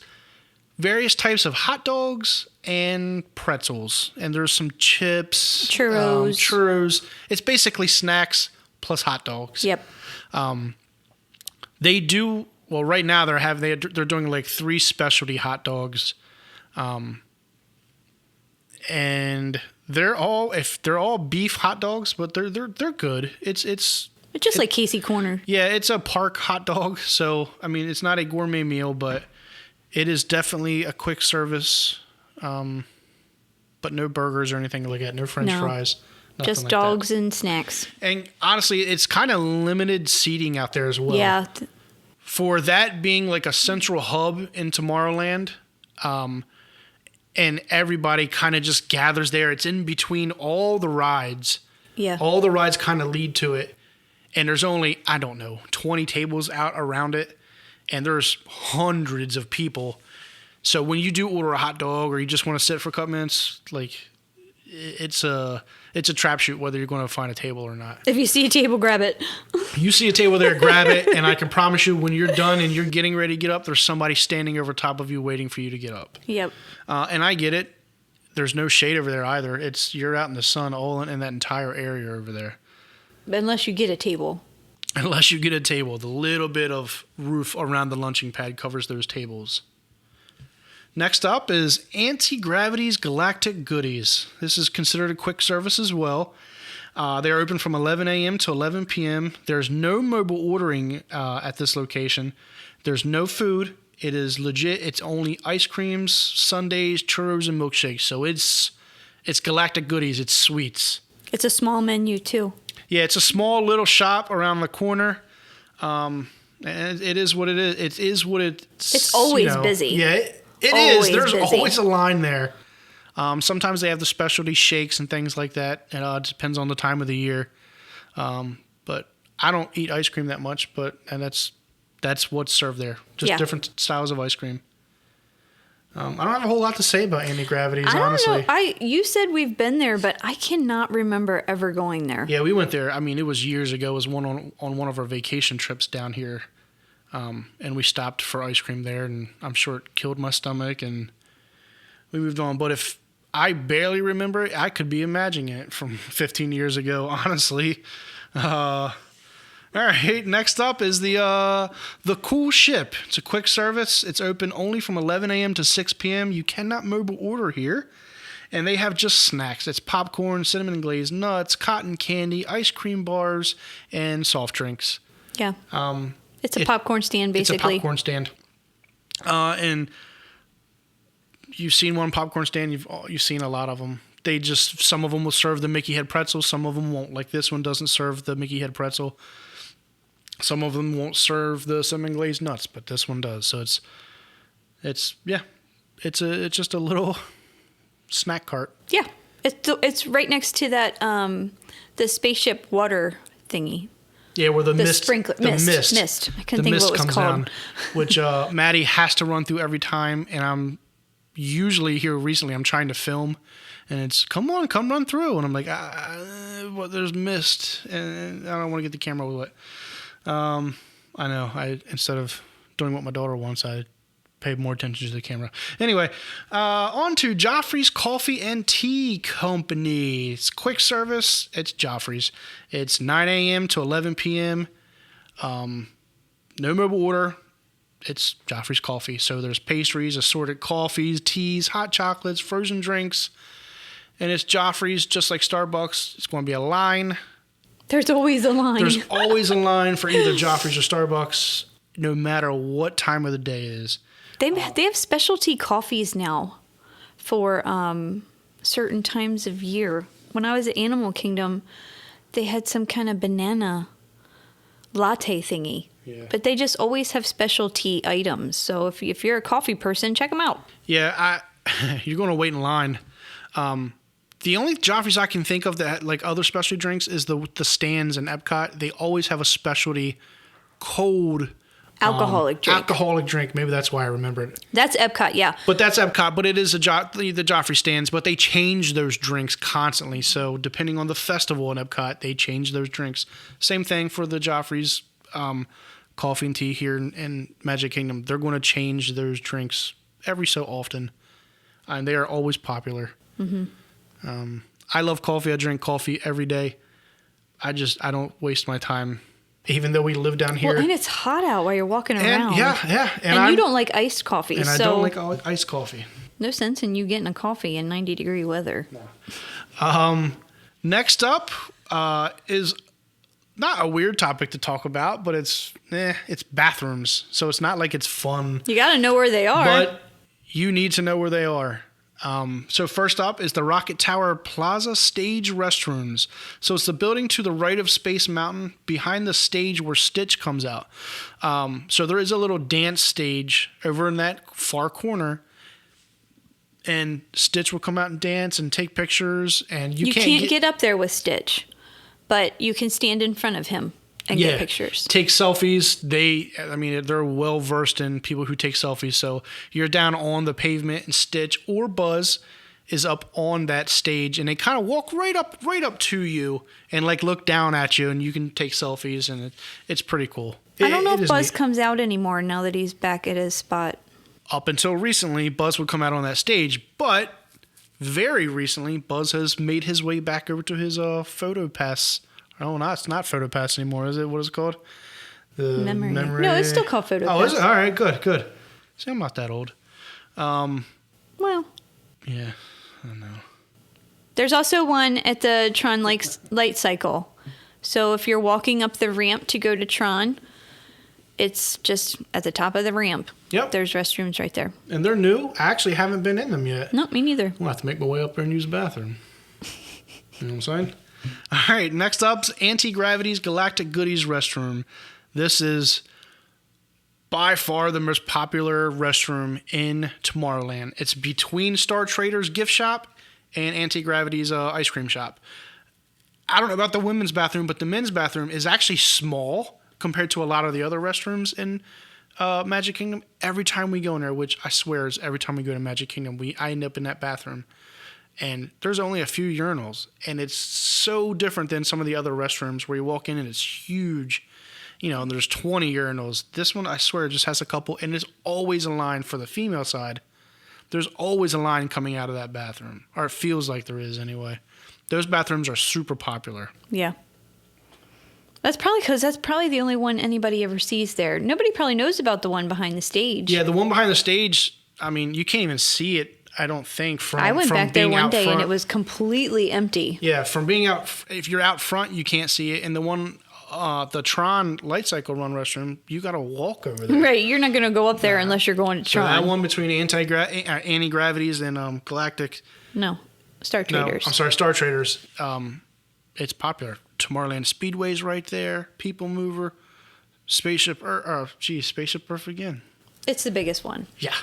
various types of hot dogs and pretzels. And there's some chips. Churros. It's basically snacks plus hot dogs. Yep. They do, well, right now they're doing like 3 specialty hot dogs. And they're all beef hot dogs, but they're good. It's just like Casey Corner. Yeah, it's a park hot dog, so it's not a gourmet meal, but it is definitely a quick service. But no burgers or anything like that. No French fries. Just like dogs and snacks. And honestly, it's kind of limited seating out there as well. Yeah. For that being like a central hub in Tomorrowland, and everybody kind of just gathers there. It's in between all the rides. Yeah. All the rides kind of lead to it. And there's only, 20 tables out around it. And there's hundreds of people. So when you do order a hot dog or you just want to sit for a couple minutes, like it's a trap shoot whether you're going to find a table or not. If you see a table, grab it. You see a table there, grab it, and I can promise you when you're done and you're getting ready to get up, there's somebody standing over top of you waiting for you to get up. Yep. And I get it. There's no shade over there either. You're out in the sun all in that entire area over there. Unless you get a table. Unless you get a table. The little bit of roof around the lunching pad covers those tables. Next up is Anti-Gravity's Galactic Goodies. This is considered a quick service as well. They are open from 11 a.m. to 11 p.m. There's no mobile ordering at this location. There's no food. It is legit. It's only ice creams, sundaes, churros, and milkshakes. So it's Galactic Goodies. It's sweets. It's a small menu, too. Yeah, it's a small little shop around the corner. And it is what it is. It is what it's always busy. Yeah, it is. There's always a line there. Sometimes they have the specialty shakes and things like that. It depends on the time of the year. But I don't eat ice cream that much, and that's what's served there. Just different styles of ice cream. I don't have a whole lot to say about Anti-Gravity's, honestly. You said we've been there, but I cannot remember ever going there. Yeah, we went there. I mean, it was years ago. It was on one of our vacation trips down here. And we stopped for ice cream there, and I'm sure it killed my stomach, and we moved on. But if I barely remember it, I could be imagining it from 15 years ago, honestly. All right, next up is the Cool Ship. It's a quick service. It's open only from 11 a.m. to 6 p.m. You cannot mobile order here. And they have just snacks. It's popcorn, cinnamon glazed nuts, cotton candy, ice cream bars, and soft drinks. Yeah. It's a popcorn stand, basically. It's a popcorn stand. And you've seen one popcorn stand. You've seen a lot of them. Some of them will serve the Mickey Head pretzel. Some of them won't. Like this one doesn't serve the Mickey Head pretzel. Some of them won't serve the cinnamon glazed nuts, but this one does. So it's just a little snack cart. Yeah. It's right next to that the spaceship water thingy. Yeah, where the mist. Mist. I couldn't think of what it was called. Down, which Maddie has to run through every time, and I'm usually here recently. I'm trying to film, and it's come run through, and I'm like, there's mist, and I don't want to get the camera wet. I know. Instead of doing what my daughter wants, I pay more attention to the camera. Anyway, on to Joffrey's Coffee and Tea Company. It's quick service. It's Joffrey's. It's 9 a.m. to 11 p.m. No mobile order. It's Joffrey's Coffee. So there's pastries, assorted coffees, teas, hot chocolates, frozen drinks. And it's Joffrey's, just like Starbucks. It's going to be a line. There's always a line. There's always a line for either Joffrey's or Starbucks, no matter what time of the day it is. They have specialty coffees now for certain times of year. When I was at Animal Kingdom, they had some kind of banana latte thingy. Yeah. But they just always have specialty items. So if you're a coffee person, check them out. Yeah, you're going to wait in line. The only Joffrey's I can think of that like other specialty drinks is the stands in Epcot. They always have a specialty cold alcoholic drink. Alcoholic drink. Maybe that's why I remember it. That's Epcot, yeah. But that's Epcot. But it is the Joffrey stands. But they change those drinks constantly. So depending on the festival in Epcot, they change those drinks. Same thing for the Joffrey's coffee and tea here in Magic Kingdom. They're going to change those drinks every so often, and they are always popular. Mm-hmm. I love coffee. I drink coffee every day. I don't waste my time, even though we live down here. Well, and it's hot out while you're walking around. Yeah. And you don't like iced coffee. And I don't like iced coffee. No sense in you getting a coffee in 90-degree weather. No. Next up is not a weird topic to talk about, but it's bathrooms. So it's not like it's fun. You got to know where they are. But you need to know where they are. So first up is the Rocket Tower Plaza Stage Restrooms. So it's the building to the right of Space Mountain, behind the stage where Stitch comes out. So there is a little dance stage over in that far corner, and Stitch will come out and dance and take pictures. And you can't get up there with Stitch, but you can stand in front of him. and get pictures. Take selfies. They're well versed in people who take selfies. So you're down on the pavement and Stitch or Buzz is up on that stage, and they kind of walk right up to you and like look down at you, and you can take selfies, and it's pretty cool. I don't know if Buzz comes out anymore now that he's back at his spot. Up until recently, Buzz would come out on that stage, but very recently, Buzz has made his way back over to his photo pass. Oh, no, it's not photo pass anymore, is it? What is it called? The memory. No, it's still called photo pass. Oh, is it? All right, good. See, I'm not that old. Well. Yeah, I don't know. There's also one at the Tron Lightcycle. So if you're walking up the ramp to go to Tron, it's just at the top of the ramp. Yep. There's restrooms right there. And they're new. I actually haven't been in them yet. No, me neither. I'll have to make my way up there and use the bathroom. You know what I'm saying? All right, next up's Anti-Gravity's Galactic Goodies restroom. This is by far the most popular restroom in Tomorrowland. It's between Star Trader's gift shop and Anti-Gravity's ice cream shop. I don't know about the women's bathroom, but the men's bathroom is actually small compared to a lot of the other restrooms in Magic Kingdom. Every time we go in there, which I swear is every time we go to Magic Kingdom, I end up in that bathroom. And there's only a few urinals. And it's so different than some of the other restrooms where you walk in and it's huge. You know, and there's 20 urinals. This one, I swear, just has a couple. And there's always a line for the female side. There's always a line coming out of that bathroom. Or it feels like there is anyway. Those bathrooms are super popular. Yeah. That's probably because that's probably the only one anybody ever sees there. Nobody probably knows about the one behind the stage. Yeah, the one behind the stage, I mean, you can't even see it, I don't think, I went back there one day front. and it was completely empty. Yeah, from being out, if you're out front, you can't see it. And the one, the Tron Lightcycle Run restroom, you got to walk over there. Right, you're not going to go up there unless you're going to Tron. So that one between Anti-Gravities and Galactic. No, Star Traders. No, I'm sorry, Star Traders. It's popular. Tomorrowland Speedway's right there. People Mover, Spaceship Earth again. It's the biggest one. Yeah.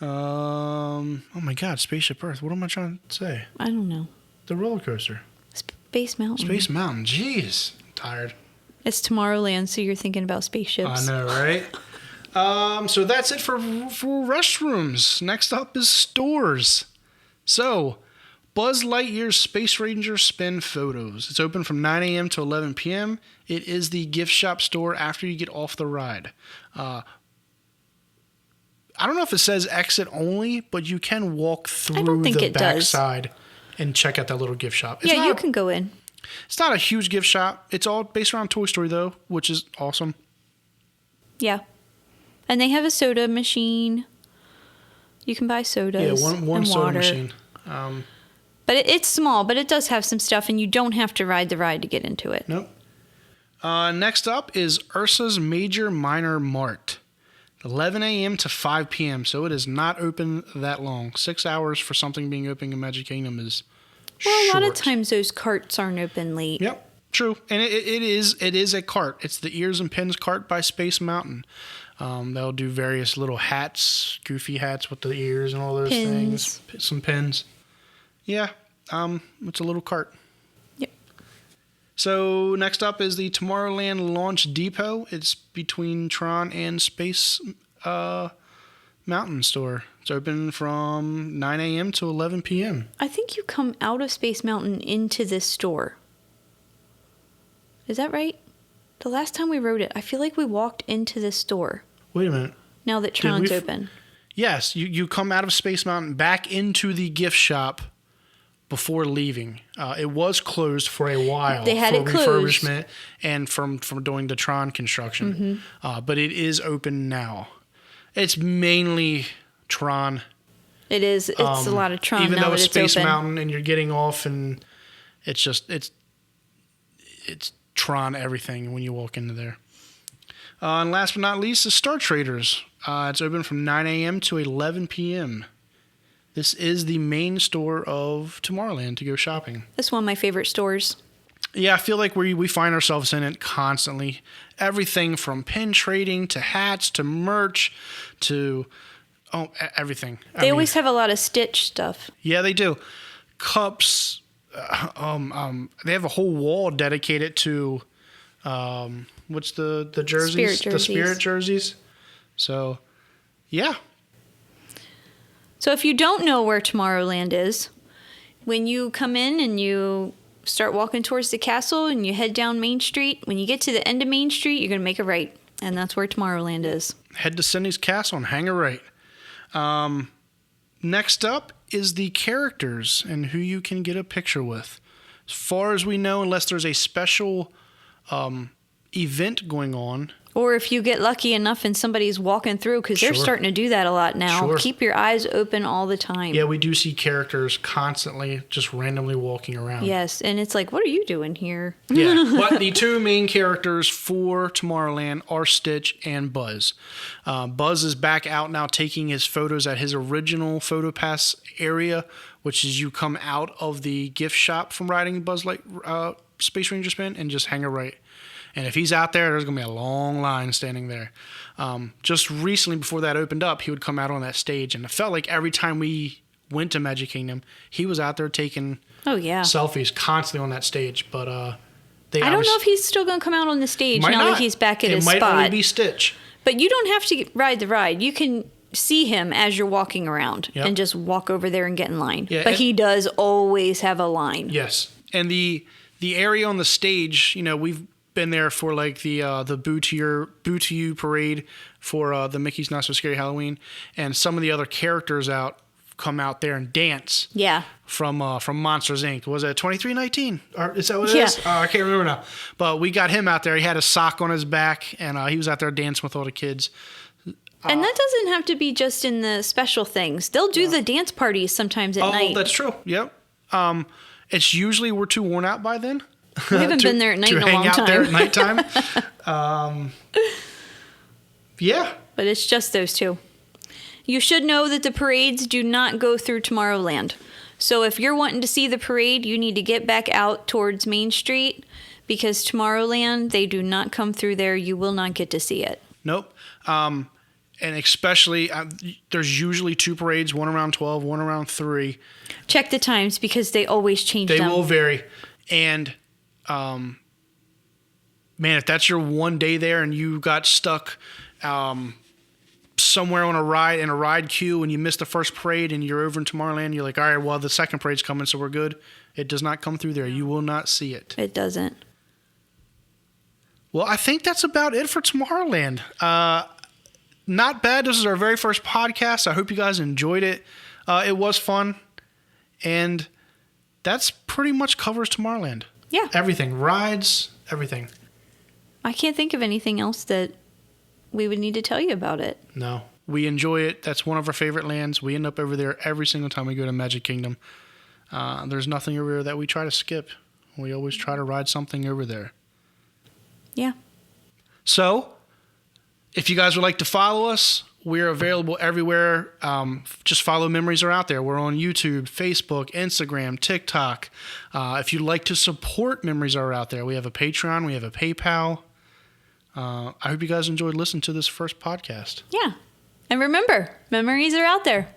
Oh my God, Spaceship Earth. What am I trying to say? I don't know. The roller coaster. Space Mountain. Space Mountain. Jeez, I'm tired. It's Tomorrowland, so you're thinking about spaceships. I know, right? So that's it for restrooms. Next up is stores. So, Buzz Lightyear's Space Ranger Spin Photos. It's open from 9 a.m. to 11 p.m. It is the gift shop store after you get off the ride. I don't know if it says exit only, but you can walk through the backside and check out that little gift shop. Yeah, you can go in. It's not a huge gift shop. It's all based around Toy Story, though, which is awesome. Yeah. And they have a soda machine. You can buy sodas. Yeah, one and soda water. machine. But it's small, but it does have some stuff, and you don't have to ride the ride to get into it. Nope. Next up is Ursa's Major Minor Mart. 11 a.m. to 5 p.m., so it is not open that long. 6 hours for something being open in Magic Kingdom is a lot of times those carts aren't open late. Yep, true. And it is a cart. It's the Ears and Pins cart by Space Mountain. They'll do various little hats, goofy hats with the ears and all those things. Some pins. Yeah, it's a little cart. Yep. So next up is the Tomorrowland Launch Depot. It's between Tron and Space Mountain store. It's open from 9 a.m. to 11 p.m. I think you come out of Space Mountain into this store. Is that right? The last time we rode it, I feel like we walked into this store. Wait a minute. Now that Tron's open. Yes, you come out of Space Mountain back into the gift shop before leaving. It was closed for a while. They had for it closed. refurbishment and from doing the Tron construction. Mm-hmm. But it is open now. It's mainly Tron. It is. It's a lot of Tron even now though it's that it's Space open. Mountain and you're getting off, and it's Tron everything when you walk into there. And last but not least is Star Traders. It's open from 9 a.m. to 11 p.m. This is the main store of Tomorrowland to go shopping. That's one of my favorite stores. Yeah, I feel like we find ourselves in it constantly. Everything from pin trading to hats to merch to everything. They always have a lot of Stitch stuff. Yeah, they do. Cups, They have a whole wall dedicated to what's the jerseys? Spirit jerseys. The Spirit jerseys. So, yeah. So if you don't know where Tomorrowland is, when you come in and you start walking towards the castle and you head down Main Street, when you get to the end of Main Street, you're going to make a right. And that's where Tomorrowland is. Head to Cindy's Castle and hang a right. Next up is the characters and who you can get a picture with. As far as we know, unless there's a special event going on. Or if you get lucky enough and somebody's walking through, because they're starting to do that a lot now. Sure. Keep your eyes open all the time. Yeah, we do see characters constantly just randomly walking around. Yes, and it's like, what are you doing here? Yeah, but the two main characters for Tomorrowland are Stitch and Buzz. Buzz is back out now taking his photos at his original PhotoPass area, which is you come out of the gift shop from riding Buzz Space Ranger Spin and just hang a right. And if he's out there, there's going to be a long line standing there. Just recently, before that opened up, he would come out on that stage. And it felt like every time we went to Magic Kingdom, he was out there taking selfies constantly on that stage. But I don't know if he's still going to come out on the stage now that he's back at his spot. It might only be Stitch. But you don't have to ride the ride. You can see him as you're walking around and just walk over there and get in line. Yeah, but he does always have a line. Yes. And the area on the stage, we've been there for like the Boo to You parade for the Mickey's Not So Scary Halloween, and some of the other characters come out there and dance. Yeah. From Monsters Inc. Was it 2319? Or is that what it is? I can't remember now. But we got him out there. He had a sock on his back, and he was out there dancing with all the kids. And that doesn't have to be just in the special things. They'll do the dance parties sometimes at night. Oh, that's true. Yep. It's usually we're too worn out by then. We haven't been there at night in a long time. To hang out there at nighttime. Yeah. But it's just those two. You should know that the parades do not go through Tomorrowland. So if you're wanting to see the parade, you need to get back out towards Main Street, because Tomorrowland, they do not come through there. You will not get to see it. Nope. And especially, there's usually two parades, one around 12, one around 3. Check the times, because they always change them. They will vary. And man, if that's your one day there and you got stuck somewhere on a ride queue and you missed the first parade and you're over in Tomorrowland, you're like, all right, well, the second parade's coming, so we're good. It does not come through there. You will not see it. It doesn't. Well, I think that's about it for Tomorrowland. Not bad. This is our very first podcast. I hope you guys enjoyed it. It was fun. And that's pretty much covers Tomorrowland. Yeah. Everything. Rides, everything. I can't think of anything else that we would need to tell you about it. No. We enjoy it. That's one of our favorite lands. We end up over there every single time we go to Magic Kingdom. There's nothing over there that we try to skip. We always try to ride something over there. Yeah. So, if you guys would like to follow us, we're available everywhere. Just follow Memories Are Out There. We're on YouTube, Facebook, Instagram, TikTok. If you'd like to support Memories Are Out There, we have a Patreon, we have a PayPal. I hope you guys enjoyed listening to this first podcast. Yeah. And remember, memories are out there.